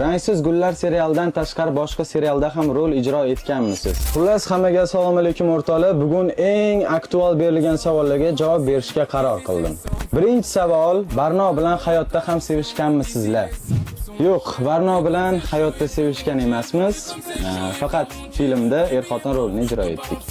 Rangsiz gullar serialidan tashqari boshqa serialda ham rol ijro etganmisiz? Xullas, hammaga assalomu alaykum o'rtoqlar. Bugun eng aktual berilgan savollarga javob berishga qaror qildim. Birinchi savol: Barno bilan hayotda ham sevishganmisizlar? Yo'q, Barno bilan hayotda sevishgan emasmiz. Faqat filmda er-xotin rolini ijro etdik.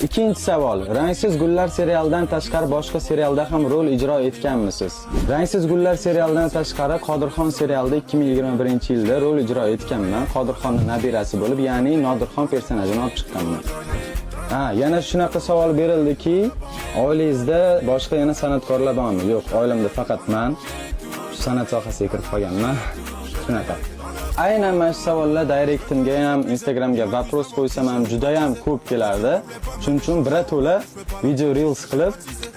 Ikkinchi savol: Rangsiz gullar serialidan tashqari boshqa serialda ham rol ijro etganmisiz? Rangsiz gullar serialidan tashqari Qodirxon serialida 2021-yilda rol ijro etganman. Qodirxonning nabirasi bo'lib, ya'ni Nodirxon personajini olib chiqqanman. Yana shunaqa savol berildiki, oilangizda boshqa yana san'atkorlar bormi? Yo'q, oilamda faqat men san'at sohasiga kirib qolganman. Shunaqa. Aynan mana shu savollar direktimga ham, Instagramga vapros qo'ysam ham juda ham ko'p kelardi. Shuning uchun birato'la video reels qilib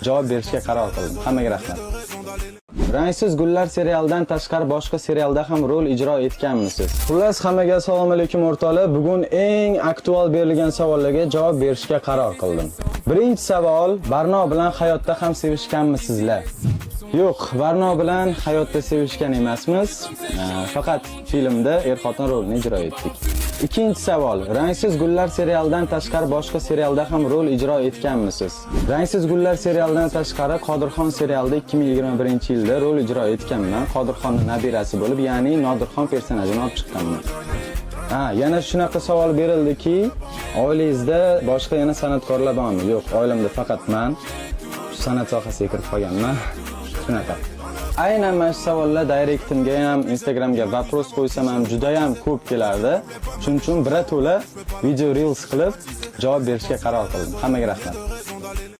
javob berishga qaror qildim. Hammaga rahmat. Rangsiz gullar serialidan tashqari boshqa serialda ham rol ijro etganmisiz? Xullas, hammaga assalomu alaykum o'rtoqlar. Bugun eng aktual berilgan savollarga javob berishga qaror qildim. Birinchi savol: Barno bilan hayotda ham sevishganmisizlar? Yo'q, Barno bilan hayotda sevishgan emasmiz. Faqat filmda er-xotin rolini ijro etdik. Ikkinchi savol: Rangsiz gullar serialidan tashqari boshqa serialda ham rol ijro etganmisiz? Rangsiz gullar serialidan tashqari Qodirxon serialida 2021-yilda rol ijro etganman. Qodirxonning nabirasi bo'lib, ya'ni Nodirxon personajini olib chiqqanman. Yana shunaqa savol berildiki, oilangizda boshqa yana san'atkorlar bormi? Yo'q, oilamda faqat men san'at sohasiga kirib qolganman. Shunaqa. Aynan mana shu savollar direktimga ham, Instagramga vapros qo'ysam ham juda ham ko'p kelardi. Shuning uchun birato'la video reels qilib javob berishga qaror qildim. Hammaga rahmat.